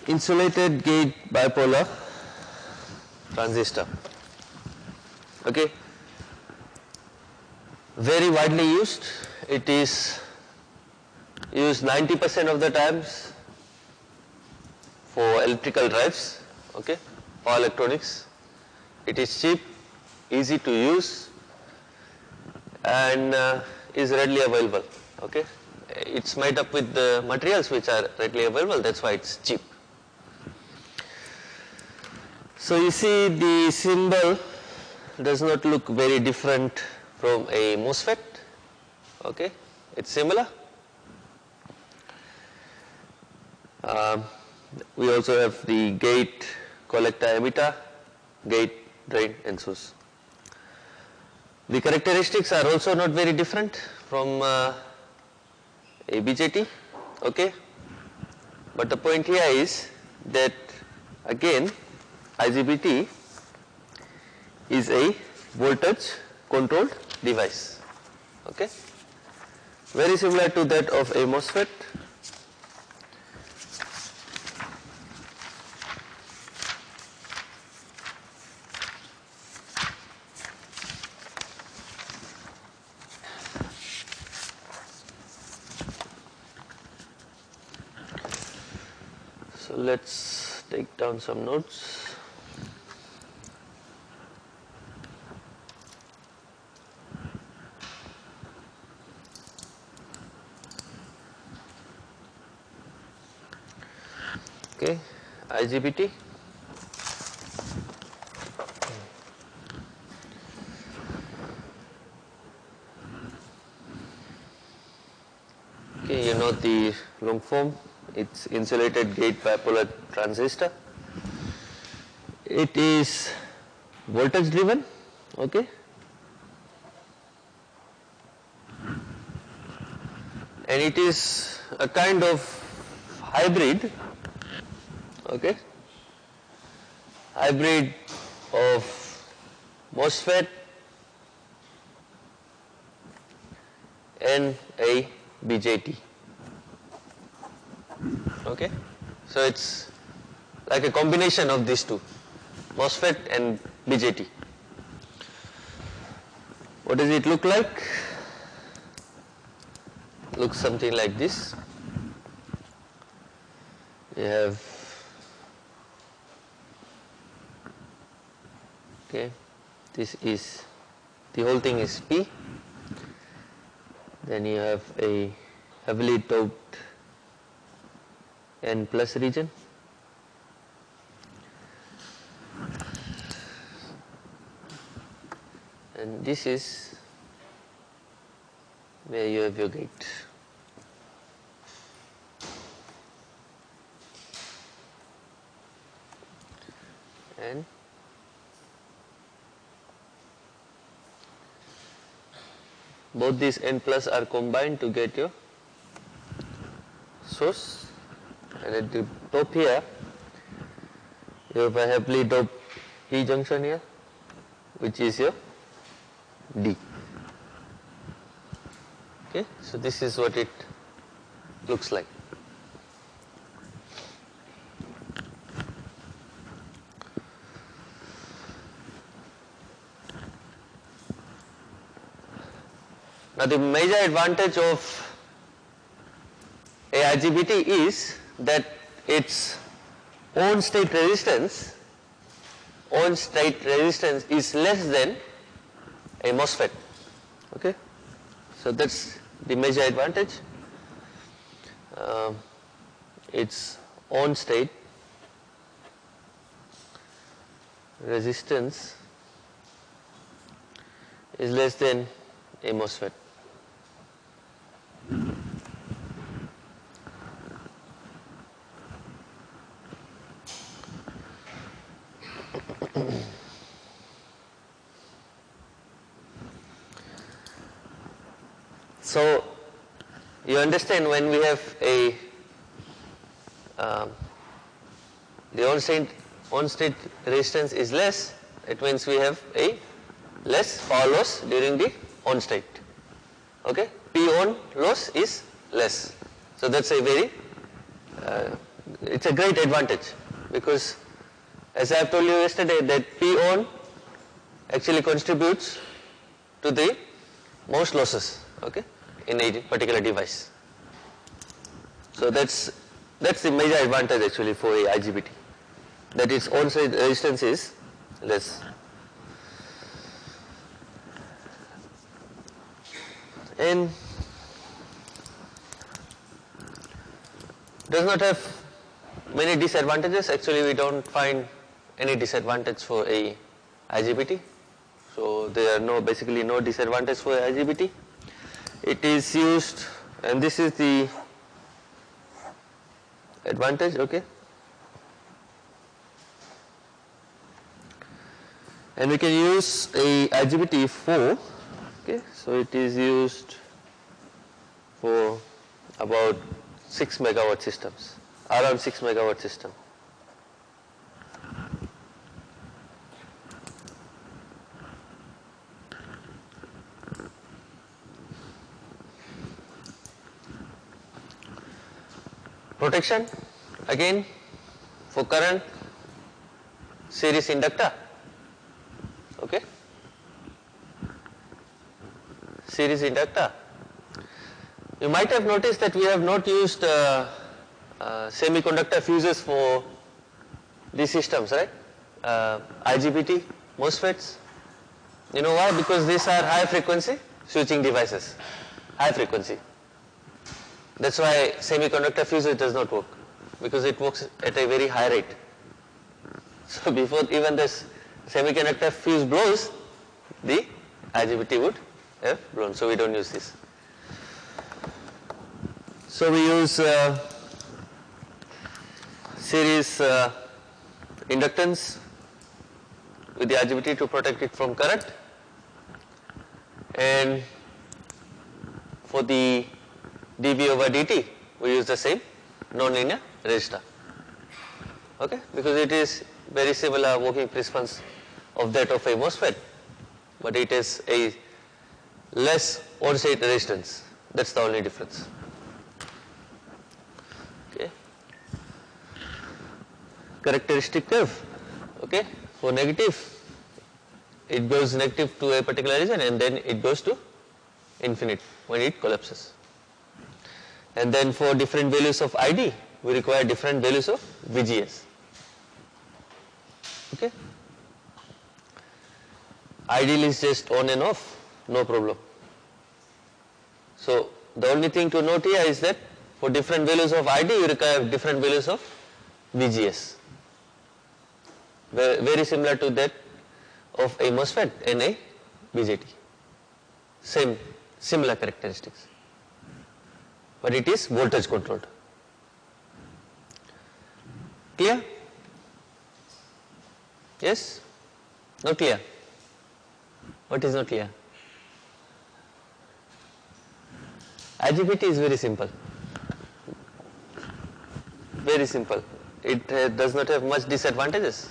insulated gate bipolar transistor. Okay, very widely used. It is used 90% of the times for electrical drives. Okay, power electronics. It is cheap, easy to use, and is readily available. Okay, it's made up with the materials which are readily available. That's why it's cheap. So you see, the symbol does not look very different from a MOSFET. Okay, it's similar. We also have the gate, collector, emitter, gate, drain, and source. The characteristics are also not very different from a BJT. Okay, but the point here is that again IGBT is a voltage controlled device. Okay, very similar to that of a MOSFET. So let's take down some notes. Okay, IGBT. Okay, you know the long form. It's insulated gate bipolar transistor. It is voltage driven. Okay, and it is a kind of hybrid. Okay, hybrid of MOSFET and a BJT. Okay, so it's like a combination of these two, MOSFET and BJT. What does it look like? Looks something like this. We have, okay, this is, the whole thing is P. Then you have a heavily doped N plus region. And this is where you have your gate. And both these N plus are combined to get your source, and at the top here you have a heavily doped P junction here, which is your D. Okay, so this is what it looks like. Now the major advantage of a IGBT is that its on state resistance is less than a MOSFET. Okay, so that's the major advantage. Its on state resistance is less than a MOSFET. So you understand, when we have a the on state resistance is less, it means we have a less power loss during the on state. Okay, P on loss is less. So that's a very it's a great advantage, because as I have told you yesterday that P on actually contributes to the most losses, okay, in a particular device. So that's the major advantage actually for a IGBT, that its on-site resistance is less. And does not have many disadvantages. Actually, we don't find any disadvantage for a IGBT. So there are basically no disadvantage for a IGBT. It is used, and this is the advantage, okay. And we can use a IGBT 4, okay. So it is used for about 6 megawatt systems, around 6 megawatt system. Protection, again for current, series inductor, okay, series inductor. You might have noticed that we have not used semiconductor fuses for these systems, right? IGBT, MOSFETs. You know why? Because these are high frequency switching devices, high frequency. That's why semiconductor fuses does not work, because it works at a very high rate. So before even this semiconductor fuse blows, the IGBT would have blown. So we don't use this. So we use series inductance with the IGBT to protect it from current, and for the dV over dt we use the same non-linear resistor, okay, because it is very similar working principles of that of a MOSFET, but it is a less on-site resistance. That's the only difference. Okay. Characteristic curve, okay, for negative it goes negative to a particular region and then it goes to infinite when it collapses. And then for different values of ID we require different values of VGS, okay. Ideal is just on and off, no problem. So the only thing to note here is that for different values of ID you require different values of VGS, very similar to that of a MOSFET and a BJT, similar characteristics, but it is voltage controlled. Clear? Yes? Not clear? What is not clear? IGBT is very simple. Very simple. It does not have much disadvantages.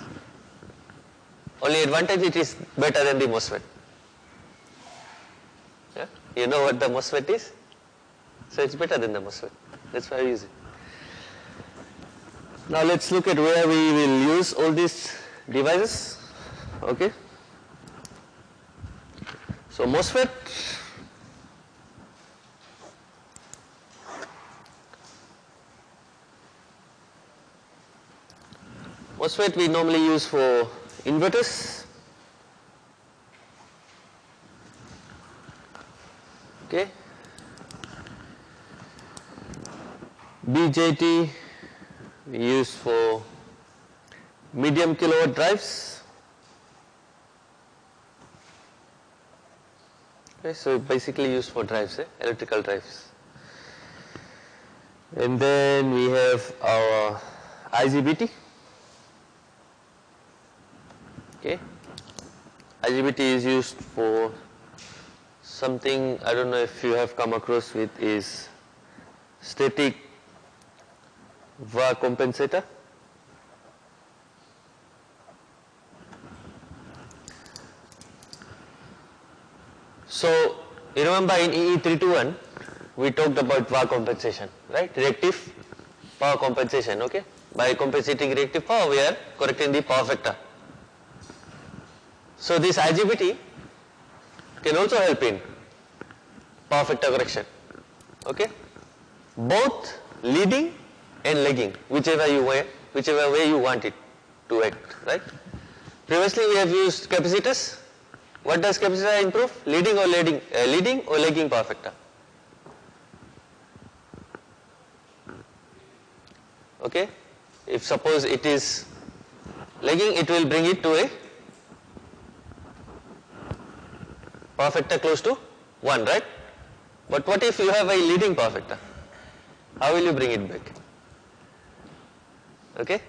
Only advantage, it is better than the MOSFET. Yeah? You know what the MOSFET is? So it's better than the MOSFET. That's why I use it. Now let's look at where we will use all these devices. Okay. So MOSFET, we normally use for inverters. Okay. BJT we use for medium kilowatt drives. Okay, so basically used for drives, electrical drives. And then we have our IGBT. Okay, IGBT is used for something, I don't know if you have come across with, is static VAR compensator. So you remember in EE321 we talked about VAR compensation, right? Reactive power compensation, okay? By compensating reactive power, we are correcting the power factor. So this IGBT can also help in power factor correction. Okay, both leading and lagging, whichever way you want it to act, right? Previously we have used capacitors. What does capacitor improve? Leading or lagging power factor. Okay, if suppose it is lagging, it will bring it to a power factor close to 1, right? But what if you have a leading power factor? How will you bring it back? Okay,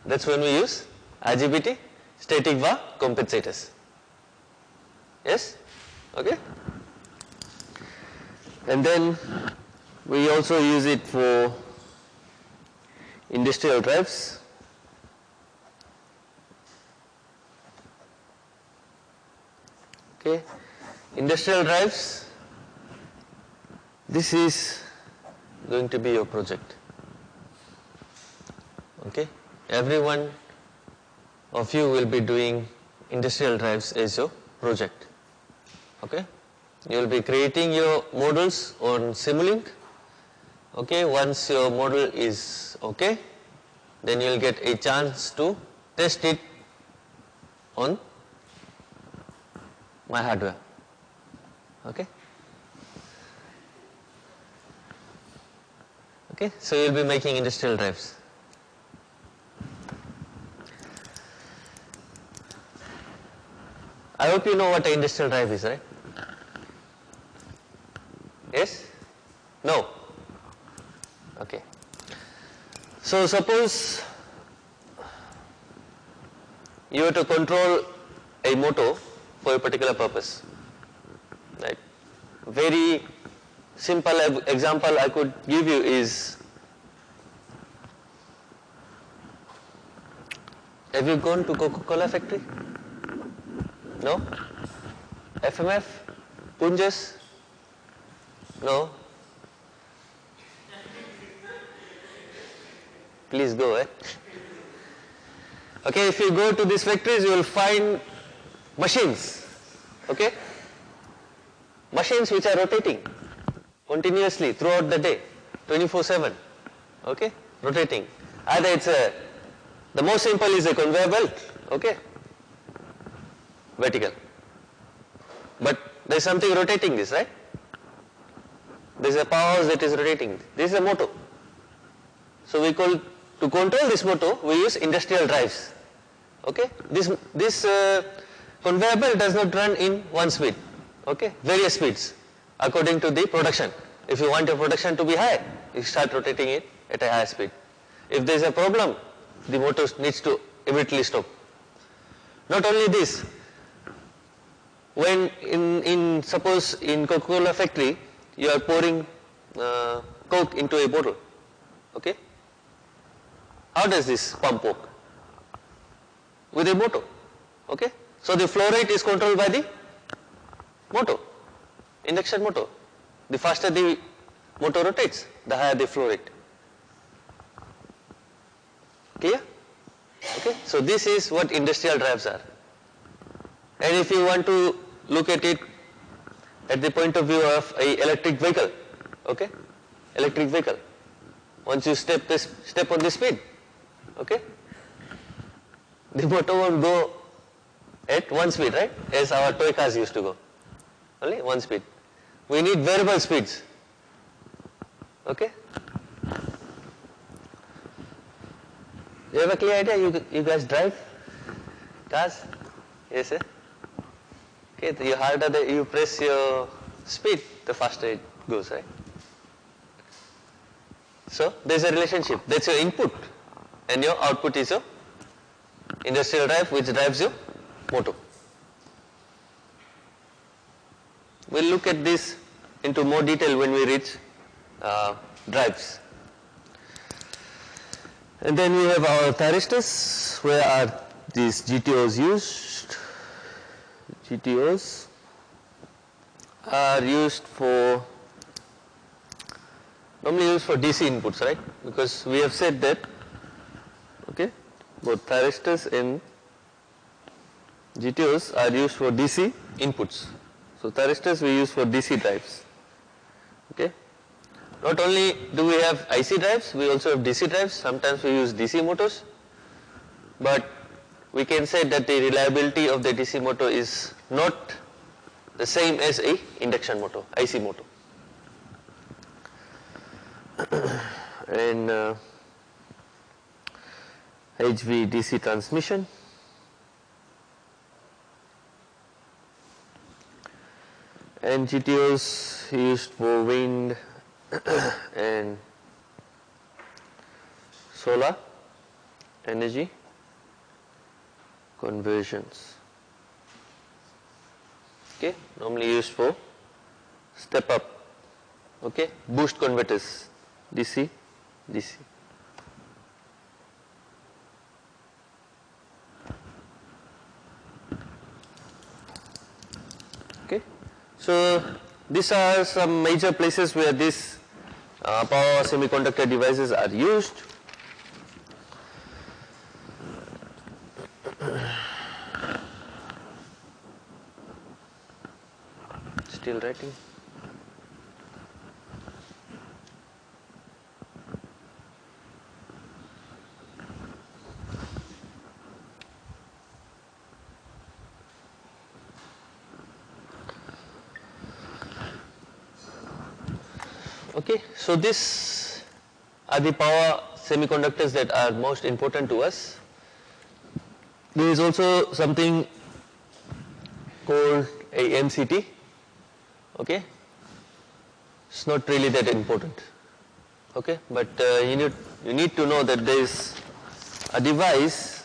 that's when we use IGBT, static VAR compensators. Yes? Okay? And then we also use it for industrial drives. Okay, industrial drives, this is going to be your project. Okay, every one of you will be doing industrial drives as your project. Okay, you will be creating your models on Simulink. Okay, once your model is okay, then you will get a chance to test it on my hardware. Okay. Okay, so you will be making industrial drives. I hope you know what an industrial drive is, right? Yes? No? Okay. So suppose you have to control a motor for a particular purpose, right? Very simple example I could give you is, have you gone to Coca-Cola factory? No? FMF? Punjas? No? Please go, eh? Okay, if you go to these factories, you will find machines, okay? Machines which are rotating continuously throughout the day, 24/7, okay? Rotating. Either it's the most simple is a conveyor belt, okay? Vertical. But there's something rotating this, right? There's a powerhouse that is rotating. This is a motor. So to control this motor, we use industrial drives. Okay? This conveyor belt does not run in one speed. Okay? Various speeds according to the production. If you want your production to be high, you start rotating it at a higher speed. If there is a problem, the motor needs to immediately stop. Not only this, when suppose in Coca-Cola factory, you are pouring Coke into a bottle. Okay? How does this pump work? With a motor. Okay? So the flow rate is controlled by the motor, induction motor. The faster the motor rotates, the higher the flow rate. Clear? Okay? So this is what industrial drives are. And if you want to look at it at the point of view of a electric vehicle, okay? Electric vehicle. Once you step on the speed, okay? The motor won't go at one speed, right? As our toy cars used to go. Only one speed. We need variable speeds. Okay? You have a clear idea? You guys drive cars? Yes, sir? Okay, the harder you press your speed, the faster it goes, right? So there's a relationship. That's your input, and your output is your industrial drive, which drives your motor. We'll look at this into more detail when we reach drives. And then we have our thyristors. Where are these GTOs used? GTOs are used for, normally used for DC inputs, right? Because we have said that both thyristors and GTOs are used for DC inputs. So thyristors we use for DC drives. Okay. Not only do we have IC drives, we also have DC drives. Sometimes we use DC motors, but we can say that the reliability of the DC motor is not the same as a induction motor, IC motor. And HVDC transmission. And GTOs used for wind and solar energy conversions. Okay, normally used for step up, okay, boost converters, DC, DC. Okay, so these are some major places where these power semiconductor devices are used. Still writing. Okay, so these are the power semiconductors that are most important to us. There is also something called a MCT. Okay, it's not really that important. Okay, but you need to know that there is a device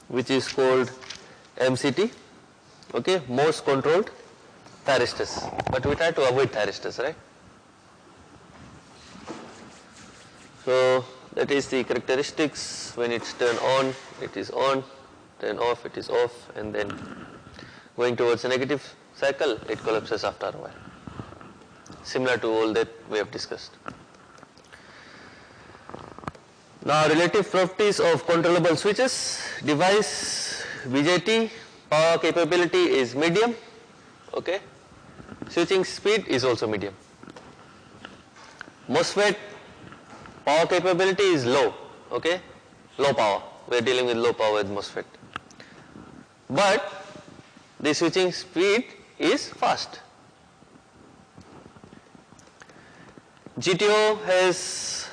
which is called MCT. Okay, Morse controlled thyristors, but we try to avoid thyristors, right? So that is the characteristics. When it's turned on, it is on, turn off, it is off, and then going towards a negative cycle, it collapses after a while. Similar to all that we have discussed. Now relative properties of controllable switches. Device BJT, power capability is medium, okay. Switching speed is also medium. MOSFET, power capability is low, okay, low power. We are dealing with low power with MOSFET. But the switching speed is fast. GTO has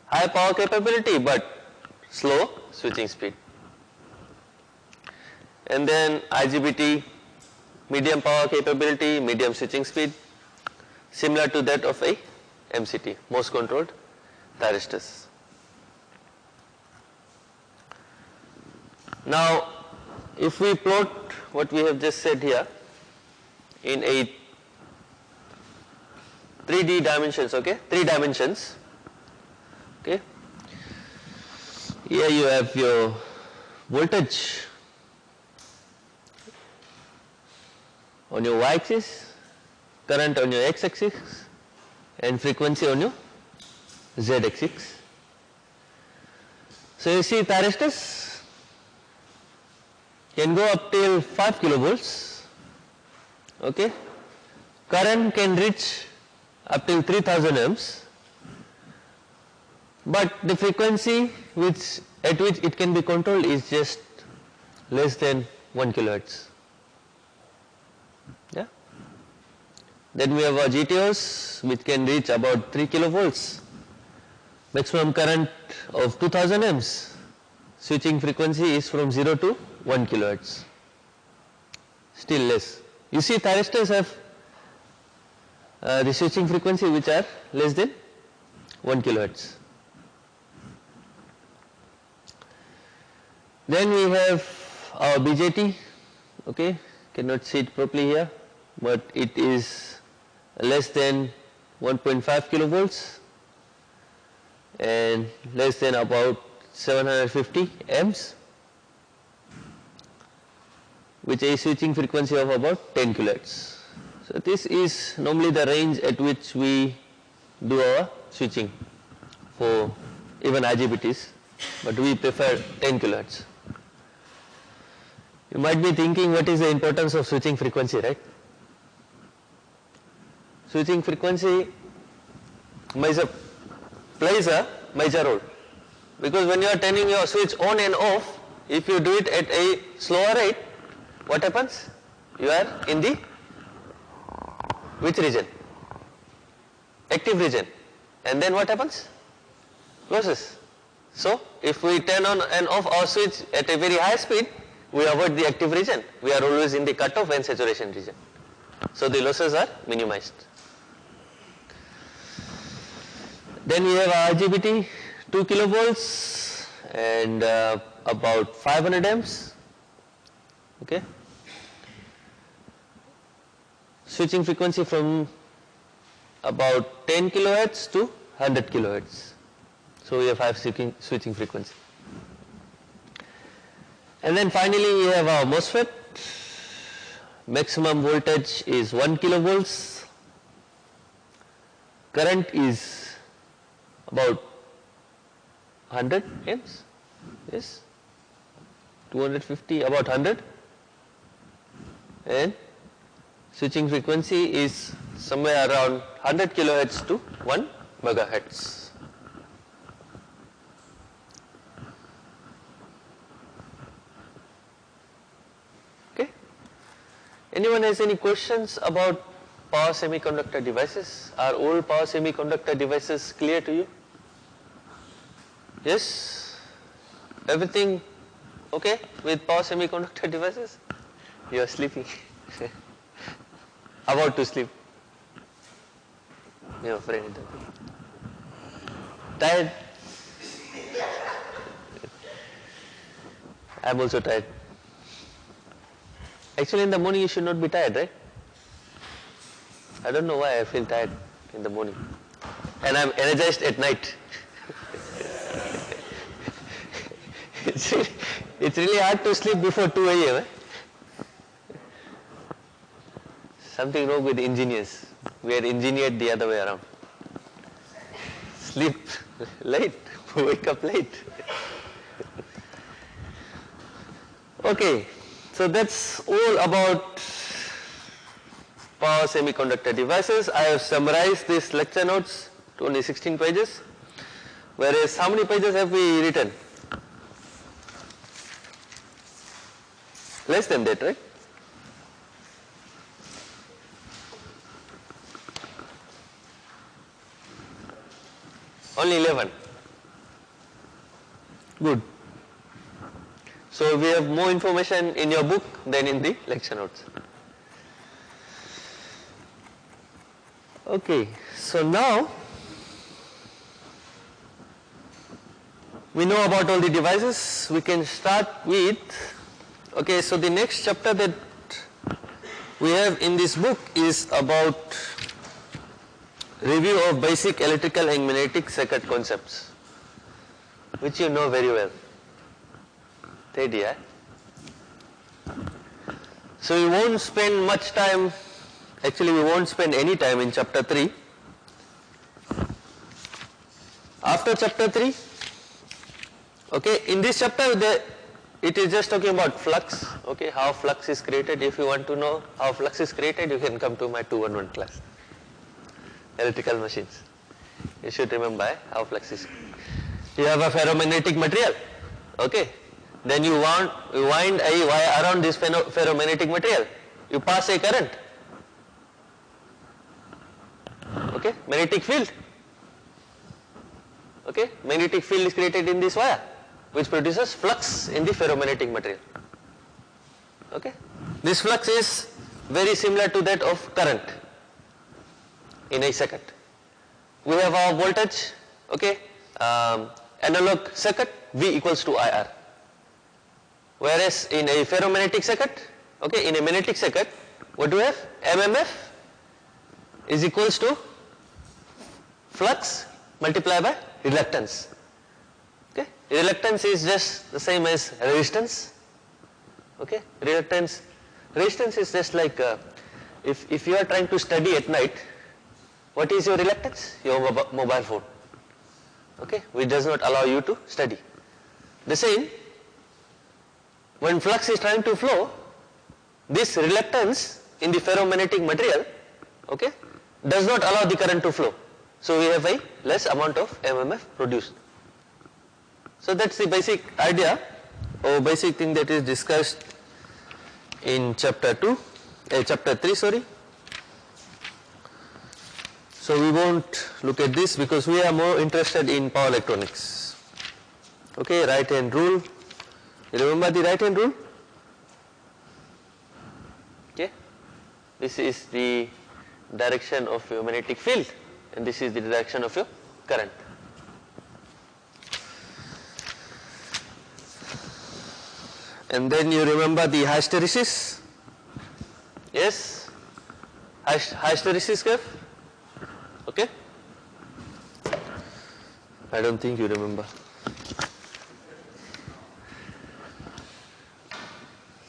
high power capability but slow switching speed. And then IGBT, medium power capability, medium switching speed, similar to that of a MCT, Morse controlled thyristors. Now, if we plot what we have just said here in a 3D dimensions, okay, 3 dimensions, okay. Here you have your voltage on your y-axis, current on your x-axis, and frequency on your z-axis. So you see thyristors can go up till 5 kilovolts, okay. Current can reach up till 3000 ohms, but the frequency at which it can be controlled is just less than 1 kilohertz. Yeah. Then we have our GTOs which can reach about 3 kilovolts, maximum current of 2000 ohms, switching frequency is from 0 to 1 kilohertz, still less. You see thyristors have the switching frequency which are less than 1 kilohertz. Then we have our BJT, okay, cannot see it properly here, but it is less than 1.5 kilovolts and less than about 750 amps, with a switching frequency of about 10 kilohertz. So this is normally the range at which we do our switching for even IGBTs. but we prefer 10 kilohertz. You might be thinking, what is the importance of switching frequency, right? Switching frequency plays a major role, because when you are turning your switch on and off, if you do it at a slower rate, what happens? You are in the which region? Active region. And then what happens? Losses. So if we turn on and off our switch at a very high speed, we avoid the active region. We are always in the cutoff and saturation region. So the losses are minimized. Then we have IGBT 2 kilovolts and about 500 amps. Okay. Switching frequency from about 10 kilohertz to 100 kilohertz. So we have 5 switching frequency. And then finally we have our MOSFET. Maximum voltage is 1 kilovolts. Current is about 100 amps. Yes. 250, about 100. And switching frequency is somewhere around 100 kilohertz to 1 megahertz. Okay. Anyone has any questions about power semiconductor devices? Are all power semiconductor devices clear to you? Yes? Everything okay with power semiconductor devices? You are sleeping. About to sleep. Your friend. Tired? I am also tired. Actually in the morning you should not be tired, right? I don't know why I feel tired in the morning. And I am energized at night. It's really hard to sleep before 2 a.m. Something wrong with engineers. We are engineered the other way around. Sleep late, wake up late. Okay, so that's all about power semiconductor devices. I have summarized these lecture notes to only 16 pages. Whereas how many pages have we written? Less than that, right? Only 11. Good. So we have more information in your book than in the lecture notes. Okay, so now we know about all the devices. We can start with, okay, so the next chapter that we have in this book is about review of basic electrical and magnetic circuit concepts, which you know very well. Idea. So we won't spend much time, actually we won't spend any time in chapter 3. After chapter 3, okay, in this chapter it is just talking about flux, okay, how flux is created. If you want to know how flux is created, you can come to my 211 class, electrical machines. You should remember how flux is. You have a ferromagnetic material, okay. Then you wind a wire around this ferromagnetic material. You pass a current. Okay, magnetic field. Okay, magnetic field is created in this wire, which produces flux in the ferromagnetic material. Okay, this flux is very similar to that of current in a circuit. We have our voltage. Okay, analog circuit, V equals to IR. Whereas in a ferromagnetic circuit, okay, in a magnetic circuit, what do we have? MMF is equals to flux multiplied by reluctance. Okay, reluctance is just the same as resistance. Okay, resistance is just like if you are trying to study at night, what is your reluctance? Your mobile phone. Okay, which does not allow you to study. The same, when flux is trying to flow, this reluctance in the ferromagnetic material, okay, does not allow the current to flow. So we have a less amount of MMF produced. So that's the basic idea or basic thing that is discussed in chapter 3, sorry. So we won't look at this because we are more interested in power electronics. Okay, right hand rule. You remember the right hand rule? Okay. This is the direction of your magnetic field and this is the direction of your current. And then you remember the hysteresis? Yes? Hysteresis curve? Okay? I don't think you remember.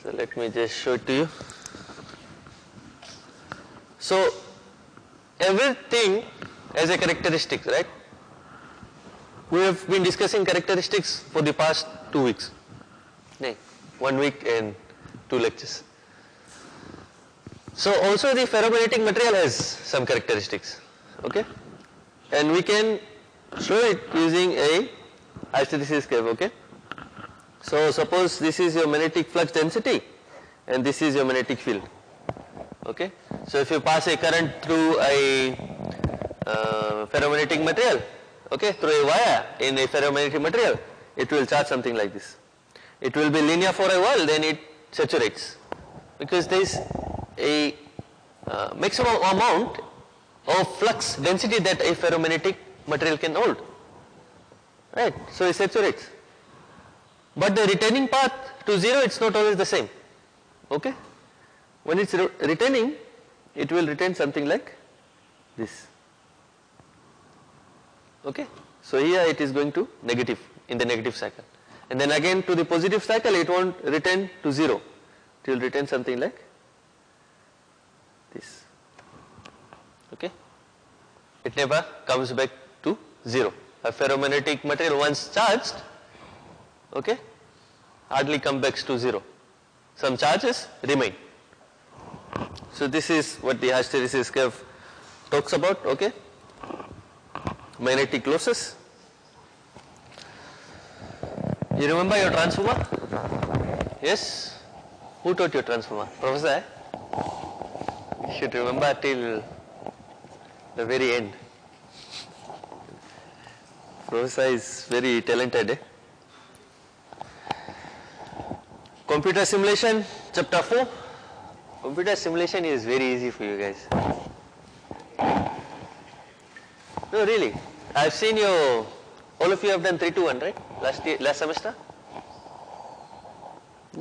So let me just show it to you. So everything has a characteristics, right? We have been discussing characteristics for the past 2 weeks. No, 1 week and 2 lectures. So also the ferromagnetic material has some characteristics, okay? And we can show it using a hysteresis curve, okay? So suppose this is your magnetic flux density and this is your magnetic field, okay? So if you pass a current through a ferromagnetic material, okay, through a wire in a ferromagnetic material, it will charge something like this. It will be linear for a while, then it saturates because there is a maximum amount of flux density that a ferromagnetic material can hold, right? So it saturates. But the returning path to 0, it's not always the same, okay? When it's returning, it will return something like this, okay? So here it is going to negative in the negative cycle. And then again to the positive cycle, it won't return to 0. It will return something like this, okay? It never comes back to 0. A ferromagnetic material once charged, okay, hardly comes back to 0. Some charges remain. So this is what the hysteresis curve talks about, okay? Magnetic losses. You remember your transformer? Yes? Who taught you transformer? Professor, eh? You should remember till the very end. Professor is very talented, eh? Computer simulation, chapter 4. Computer simulation is very easy for you guys. No, really. I've seen you, all of you have done 3-1, right? Last semester?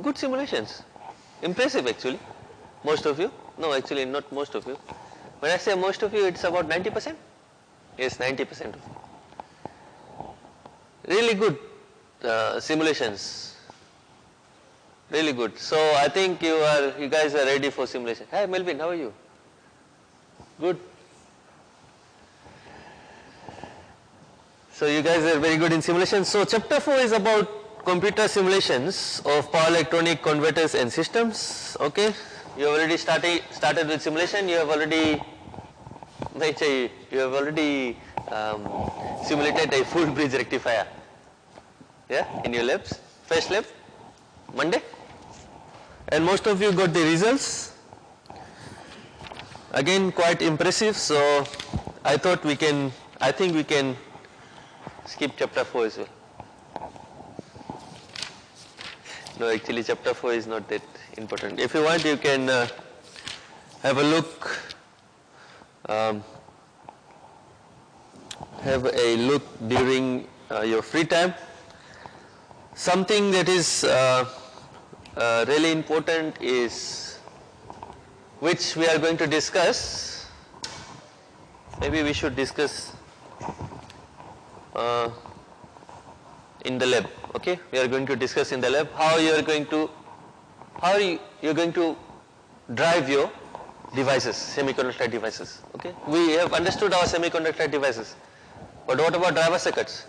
Good simulations. Impressive actually. Most of you. No, actually not most of you. When I say most of you, it's about 90%? Yes, 90% of you. Really good simulations. Really good. So I think you guys are ready for simulation. Hi Melvin, how are you? Good. So you guys are very good in simulations. So chapter 4 is about computer simulations of power electronic converters and systems. Okay. You have already started with simulation. You have already simulated a full bridge rectifier. Yeah, in your labs. First lab, Monday. And most of you got the results. Again, quite impressive. So I think we can skip chapter 4 as well. No, actually chapter 4 is not that important. If you want, you can have a look. During your free time. Something that is really important is, which we are going to discuss. Maybe we should discuss in the lab. Okay, we are going to discuss in the lab how you are going to drive your devices, semiconductor devices. Okay, we have understood our semiconductor devices, but what about driver circuits?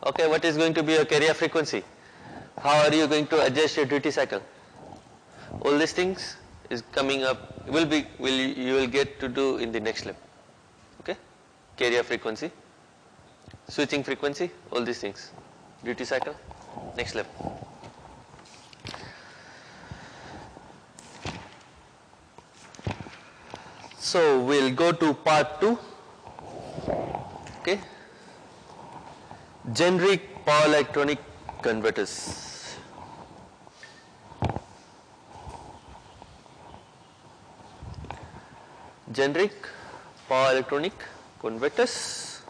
Okay, what is going to be your carrier frequency? how are you going to adjust your duty cycle? All these things is coming up, you will get to do in the next lab. Okay? Carrier frequency, switching frequency, all these things. Duty cycle, next lab. So we'll go to part 2. Okay? Generic power electronic converters. Generic power electronic converters,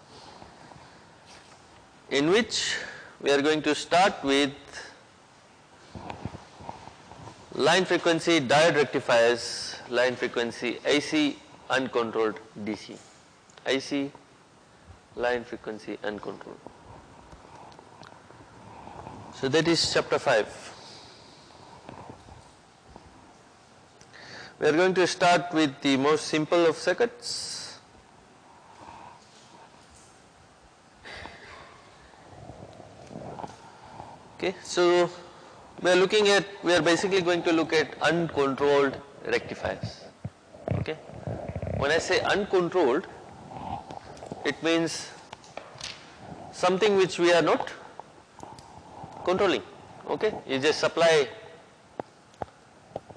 in which we are going to start with line frequency diode rectifiers, line frequency IC uncontrolled DC, IC line frequency uncontrolled. So that is chapter 5. We are going to start with the most simple of circuits. Okay, so we are basically going to look at uncontrolled rectifiers. Okay, when I say uncontrolled, it means something which we are not controlling. Okay, you just supply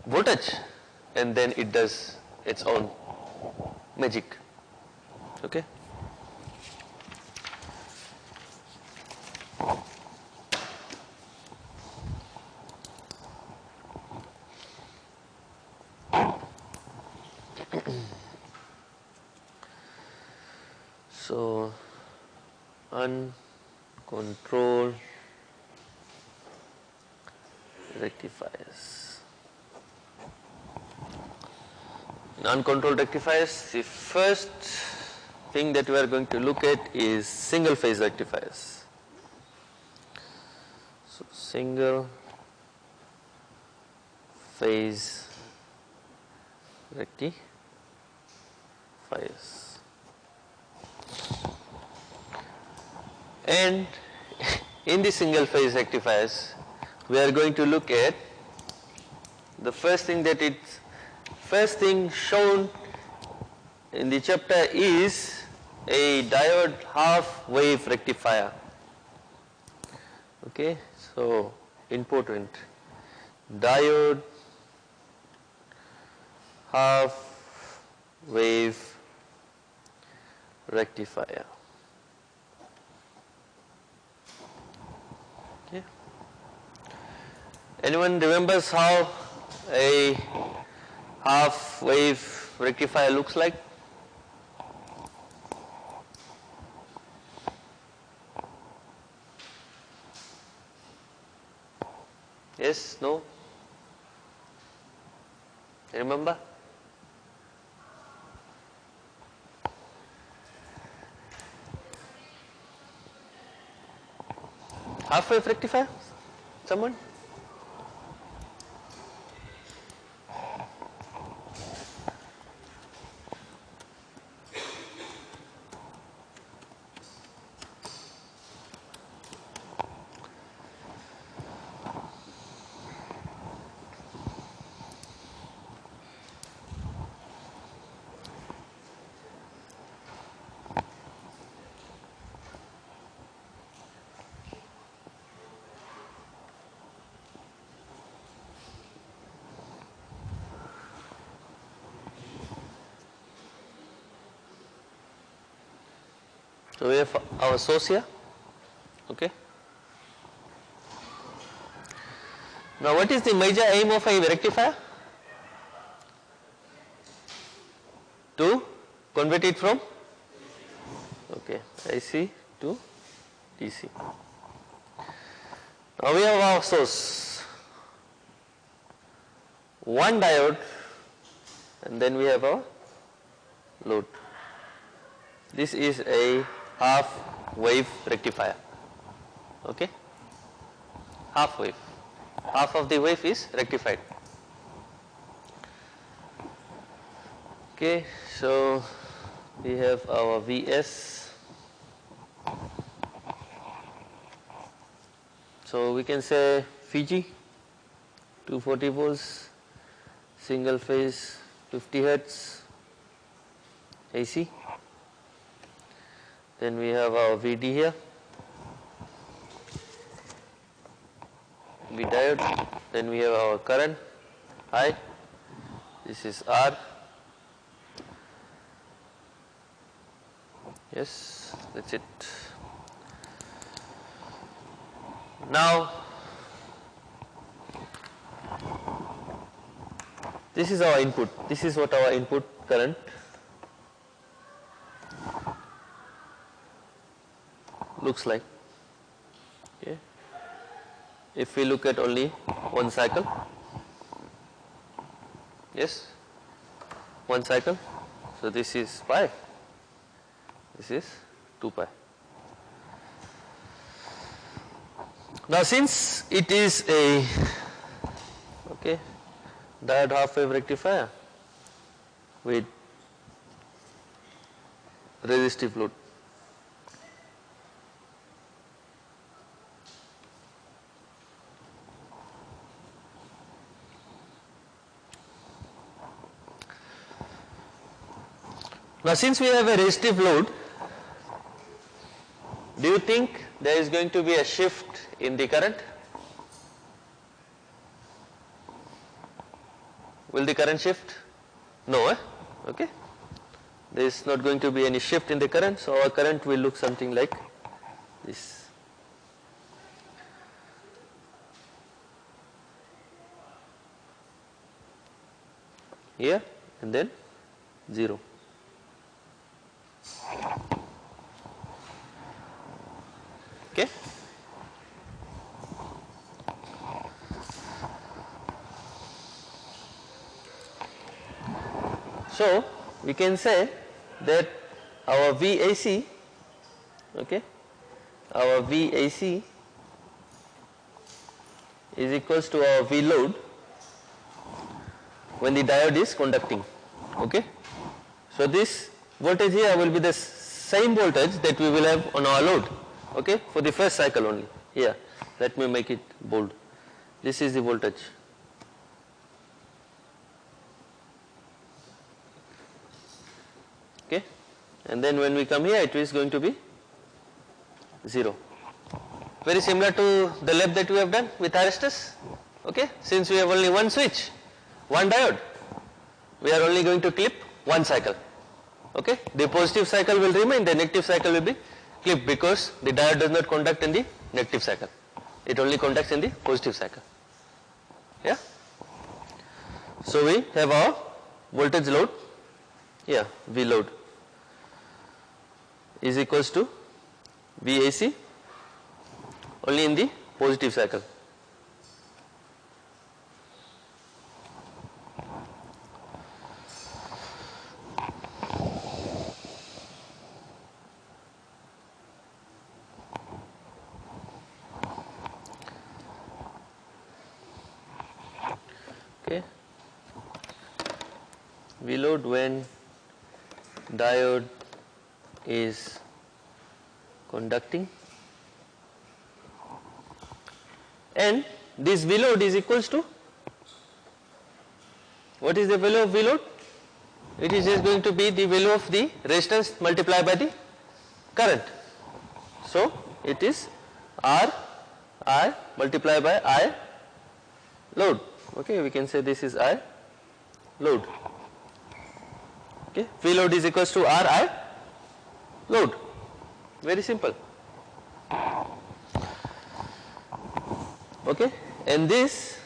voltage and then it does its own magic. Okay. So uncontrolled rectifiers. In uncontrolled rectifiers, the first thing that we are going to look at is single phase rectifiers. So single phase rectifiers. And in the single phase rectifiers, we are going to look at the first thing shown in the chapter is a diode half wave rectifier. Okay, so important, diode half wave rectifier. Okay. Anyone remembers how a half wave rectifier looks like? Yes, no? Remember? Half wave rectifier? Someone? So we have our source here. Okay. Now what is the major aim of a rectifier? To convert it from IC to DC. Now we have our source, one diode, and then we have our load. This is a half wave rectifier. Okay, half wave, half of the wave is rectified. Okay, so we have our Vs. So we can say Fiji 240 volts, single phase 50 hertz AC. Then we have our VD here, V diode. Then we have our current I. This is R. Yes, that's it. Now, this is our input. This is what our input current looks like. Okay. If we look at only one cycle, yes, one cycle. So this is pi. This is 2 pi. Now, since it is a diode half wave rectifier with resistive load, now since we have a resistive load, do you think there is going to be a shift in the current? Will the current shift? No, okay. There is not going to be any shift in the current, so our current will look something like this. Here and then 0. Okay. So we can say that our VAC, our VAC is equals to our V load when the diode is conducting. Okay. So this voltage here will be the same voltage that we will have on our load. Okay, for the first cycle only. Here, let me make it bold. This is the voltage. Okay, and then when we come here, it is going to be 0. Very similar to the lab that we have done with arrestors. Okay, since we have only one switch, one diode, we are only going to clip one cycle. Okay, the positive cycle will remain, the negative cycle will be clipped because the diode does not conduct in the negative cycle. It only conducts in the positive cycle. Yeah. So we have our voltage load. Yeah, V load is equals to VAC only in the positive cycle. Okay. V load when diode is conducting, and this V load is equals to, what is the value of V load? It is just going to be the value of the resistance multiplied by the current. So it is R I multiplied by I load. Okay, we can say this is I load. Okay, V load is equals to R I load. Very simple. Okay, and this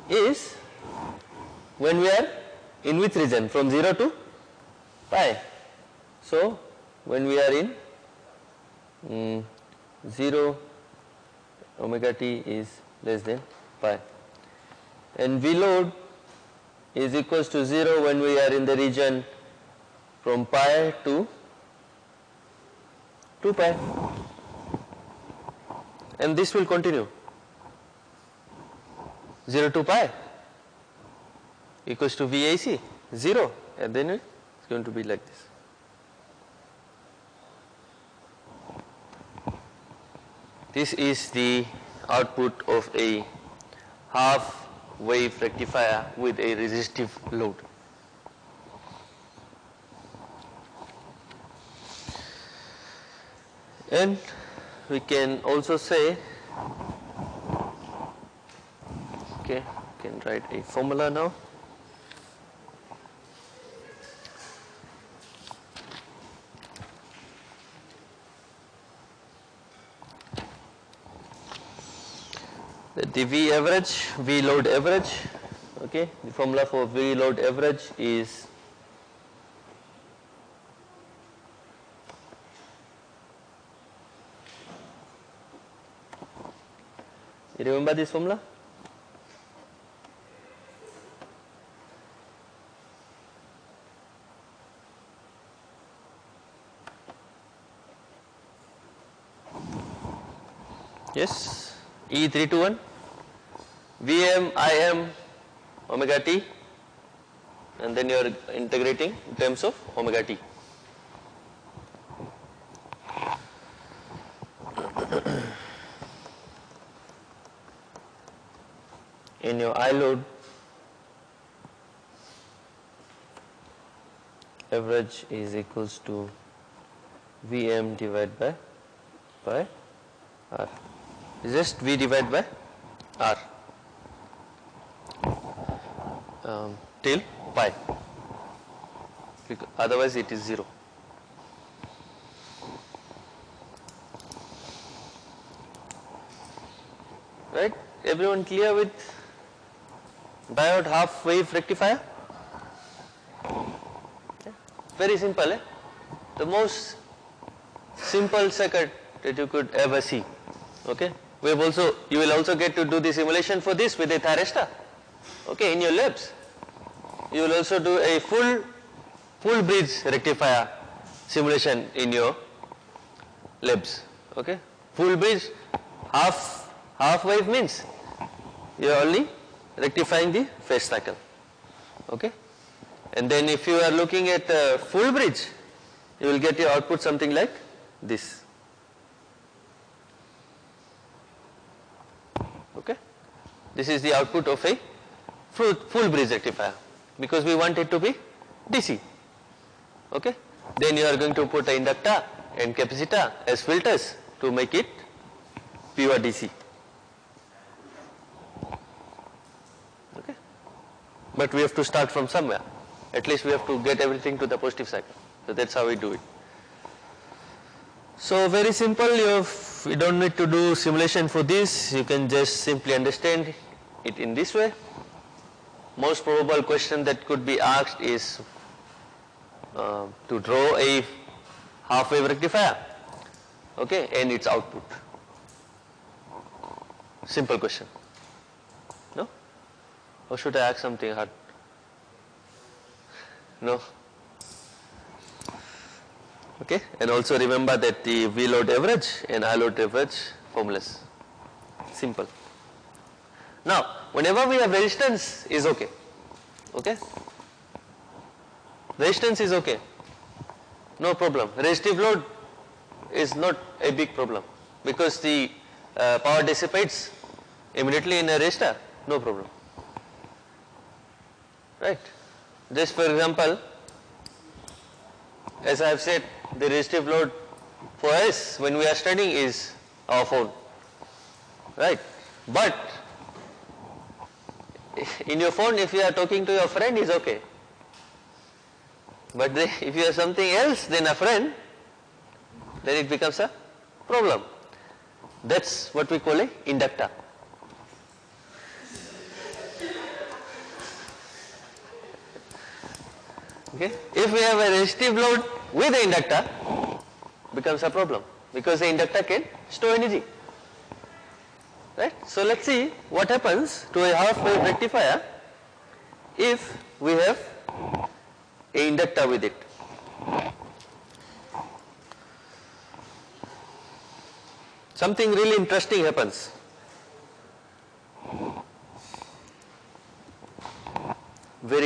is when we are in which region, from 0 to pi. So when we are in 0, omega t is less than pi, and V load is equals to 0 when we are in the region from pi to 2 pi, and this will continue 0 to pi equals to VAC 0, and then it's going to be like this. This is the output of a half wave rectifier with a resistive load. And we can also say, okay, we can write a formula now. The V average, V load average, okay, the formula for V load average is you remember this formula? Yes, E321 Vm Im omega t, and then you are integrating in terms of omega t. In your I load average is equals to Vm divided by R. Just V divided by R till pi, because otherwise it is 0. Right? Everyone clear with diode half wave rectifier? Very simple, eh? The most simple circuit that you could ever see. Okay? We have also, you will also get to do the simulation for this with a thyristor. Okay, in your labs. You will also do a full bridge rectifier simulation in your labs. Okay? Full bridge half wave means you are only rectifying the phase cycle. Okay? And then if you are looking at full bridge, you will get your output something like this. Okay? This is the output of a full bridge rectifier, because we want it to be DC. Okay? Then you are going to put an inductor and capacitor as filters to make it pure DC. Okay? But we have to start from somewhere. At least we have to get everything to the positive cycle. So that's how we do it. So very simple, you don't need to do simulation for this, you can just simply understand it in this way. Most probable question that could be asked is to draw a half wave rectifier, okay, and its output. Simple question. No? Or should I ask something hard? No? Okay, and also remember that the V load average and I load average formulas. Simple. Now, whenever we have resistance is okay. Okay? Resistance is okay. No problem. Resistive load is not a big problem, because the power dissipates immediately in a resistor. No problem. Right? Just for example, as I have said, the resistive load for us when we are studying is our phone, right? But in your phone, if you are talking to your friend, is okay. But if you have something else than a friend, then it becomes a problem. That's what we call a inductor. Okay? If we have a resistive load with the inductor, becomes a problem, because the inductor can store energy. Right? So let's see what happens to a half wave rectifier if we have a inductor with it. Something really interesting happens. Very